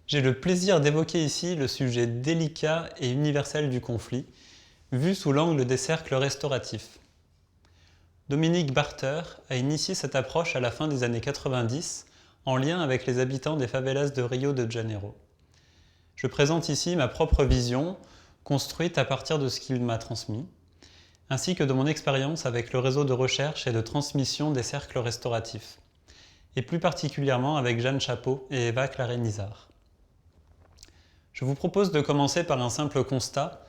J'ai le plaisir d'évoquer ici le sujet délicat et universel du conflit, vu sous l'angle des cercles restauratifs. Dominique Barter a initié cette approche à la fin des années 90 en lien avec les habitants des favelas de Rio de Janeiro. Je présente ici ma propre vision, construite à partir de ce qu'il m'a transmis, ainsi que de mon expérience avec le réseau de recherche et de transmission des cercles restauratifs, et plus particulièrement avec Jeanne Chapeau et Eva Claret-Nizar. Je vous propose de commencer par un simple constat.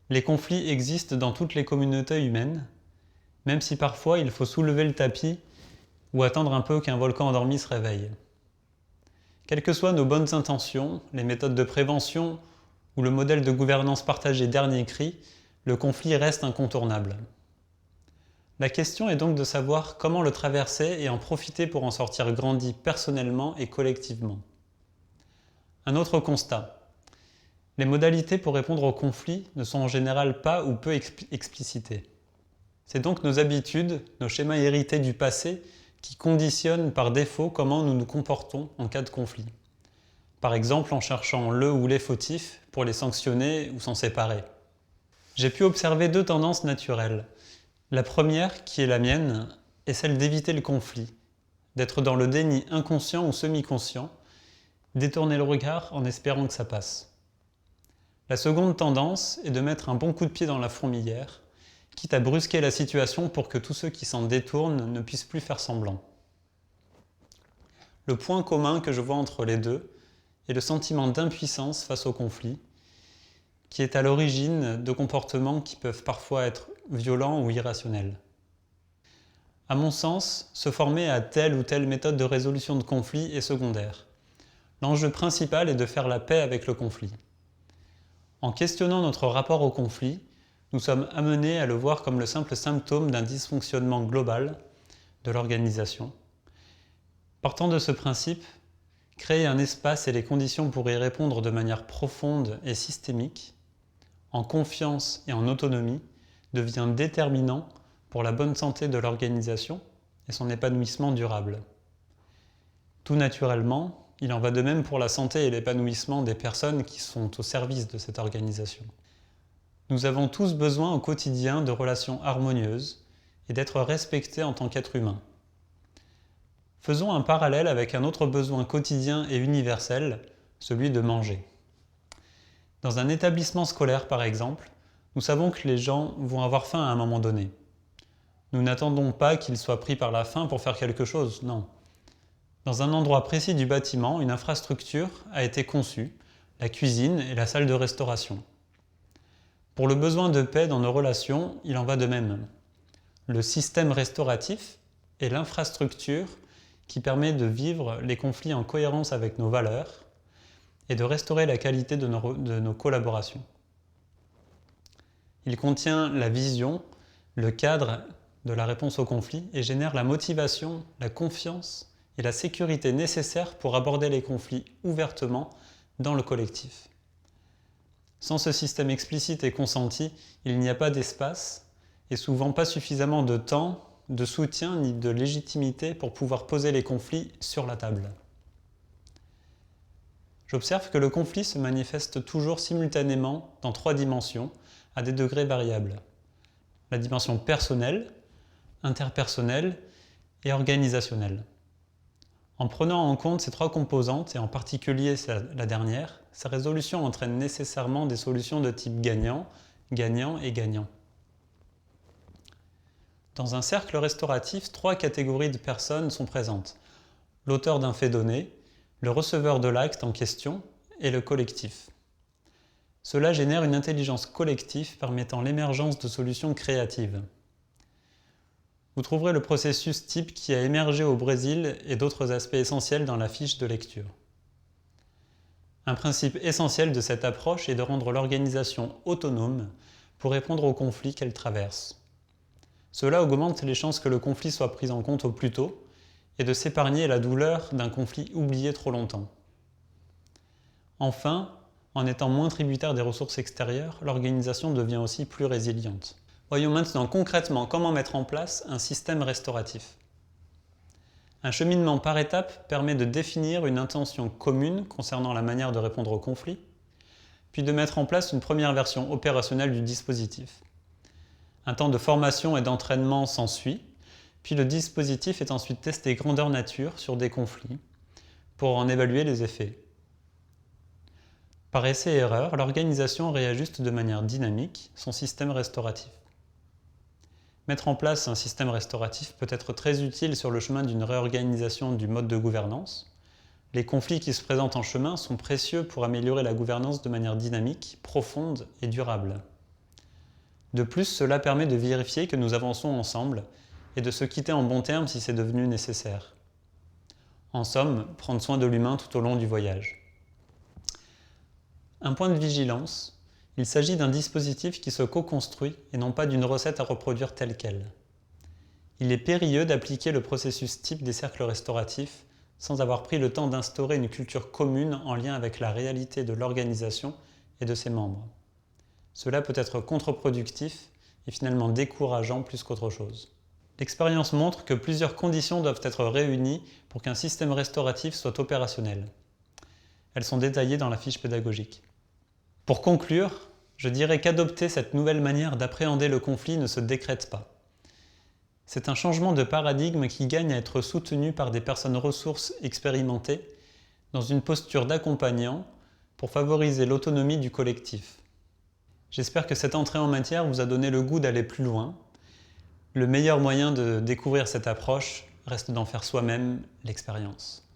Les conflits existent dans toutes les communautés humaines, même si parfois il faut soulever le tapis ou attendre un peu qu'un volcan endormi se réveille. Quelles que soient nos bonnes intentions, les méthodes de prévention ou le modèle de gouvernance partagée dernier cri, le conflit reste incontournable. La question est donc de savoir comment le traverser et en profiter pour en sortir grandi personnellement et collectivement. Un autre constat. Les modalités pour répondre au conflit ne sont en général pas ou peu explicitées. C'est donc nos habitudes, nos schémas hérités du passé qui conditionnent par défaut comment nous nous comportons en cas de conflit. Par exemple en cherchant le ou les fautifs pour les sanctionner ou s'en séparer. J'ai pu observer deux tendances naturelles. La première, qui est la mienne, est celle d'éviter le conflit, d'être dans le déni inconscient ou semi-conscient, détourner le regard en espérant que ça passe. La seconde tendance est de mettre un bon coup de pied dans la fourmilière, quitte à brusquer la situation pour que tous ceux qui s'en détournent ne puissent plus faire semblant. Le point commun que je vois entre les deux est le sentiment d'impuissance face au conflit, qui est à l'origine de comportements qui peuvent parfois être violents ou irrationnels. À mon sens, se former à telle ou telle méthode de résolution de conflit est secondaire. L'enjeu principal est de faire la paix avec le conflit. En questionnant notre rapport au conflit, nous sommes amenés à le voir comme le simple symptôme d'un dysfonctionnement global de l'organisation. Partant de ce principe, créer un espace et les conditions pour y répondre de manière profonde et systémique, en confiance et en autonomie, devient déterminant pour la bonne santé de l'organisation et son épanouissement durable. Tout naturellement, il en va de même pour la santé et l'épanouissement des personnes qui sont au service de cette organisation. Nous avons tous besoin au quotidien de relations harmonieuses et d'être respectés en tant qu'êtres humains. Faisons un parallèle avec un autre besoin quotidien et universel, celui de manger. Dans un établissement scolaire par exemple, nous savons que les gens vont avoir faim à un moment donné. Nous n'attendons pas qu'ils soient pris par la faim pour faire quelque chose, non. Dans un endroit précis du bâtiment, une infrastructure a été conçue, la cuisine et la salle de restauration. Pour le besoin de paix dans nos relations, il en va de même. Le système restauratif est l'infrastructure qui permet de vivre les conflits en cohérence avec nos valeurs et de restaurer la qualité de nos collaborations. Il contient la vision, le cadre de la réponse au conflit et génère la motivation, la confiance et la sécurité nécessaire pour aborder les conflits ouvertement dans le collectif. Sans ce système explicite et consenti, il n'y a pas d'espace et souvent pas suffisamment de temps, de soutien ni de légitimité pour pouvoir poser les conflits sur la table. J'observe que le conflit se manifeste toujours simultanément dans trois dimensions, à des degrés variables. La dimension personnelle, interpersonnelle et organisationnelle. En prenant en compte ces trois composantes, et en particulier la dernière, sa résolution entraîne nécessairement des solutions de type gagnant, gagnant et gagnant. Dans un cercle restauratif, trois catégories de personnes sont présentes. L'auteur d'un fait donné, le receveur de l'acte en question et le collectif. Cela génère une intelligence collective permettant l'émergence de solutions créatives. Vous trouverez le processus type qui a émergé au Brésil et d'autres aspects essentiels dans la fiche de lecture. Un principe essentiel de cette approche est de rendre l'organisation autonome pour répondre aux conflits qu'elle traverse. Cela augmente les chances que le conflit soit pris en compte au plus tôt et de s'épargner la douleur d'un conflit oublié trop longtemps. Enfin, en étant moins tributaire des ressources extérieures, l'organisation devient aussi plus résiliente. Voyons maintenant concrètement comment mettre en place un système restauratif. Un cheminement par étapes permet de définir une intention commune concernant la manière de répondre au conflit, puis de mettre en place une première version opérationnelle du dispositif. Un temps de formation et d'entraînement s'ensuit, puis le dispositif est ensuite testé grandeur nature sur des conflits pour en évaluer les effets. Par essai et erreur, l'organisation réajuste de manière dynamique son système restauratif. Mettre en place un système restauratif peut être très utile sur le chemin d'une réorganisation du mode de gouvernance. Les conflits qui se présentent en chemin sont précieux pour améliorer la gouvernance de manière dynamique, profonde et durable. De plus, cela permet de vérifier que nous avançons ensemble et de se quitter en bons termes si c'est devenu nécessaire. En somme, prendre soin de l'humain tout au long du voyage. Un point de vigilance. Il s'agit d'un dispositif qui se co-construit et non pas d'une recette à reproduire telle qu'elle. Il est périlleux d'appliquer le processus type des cercles restauratifs sans avoir pris le temps d'instaurer une culture commune en lien avec la réalité de l'organisation et de ses membres. Cela peut être contre-productif et finalement décourageant plus qu'autre chose. L'expérience montre que plusieurs conditions doivent être réunies pour qu'un système restauratif soit opérationnel. Elles sont détaillées dans la fiche pédagogique. Pour conclure, je dirais qu'adopter cette nouvelle manière d'appréhender le conflit ne se décrète pas. C'est un changement de paradigme qui gagne à être soutenu par des personnes ressources expérimentées dans une posture d'accompagnant pour favoriser l'autonomie du collectif. J'espère que cette entrée en matière vous a donné le goût d'aller plus loin. Le meilleur moyen de découvrir cette approche reste d'en faire soi-même l'expérience.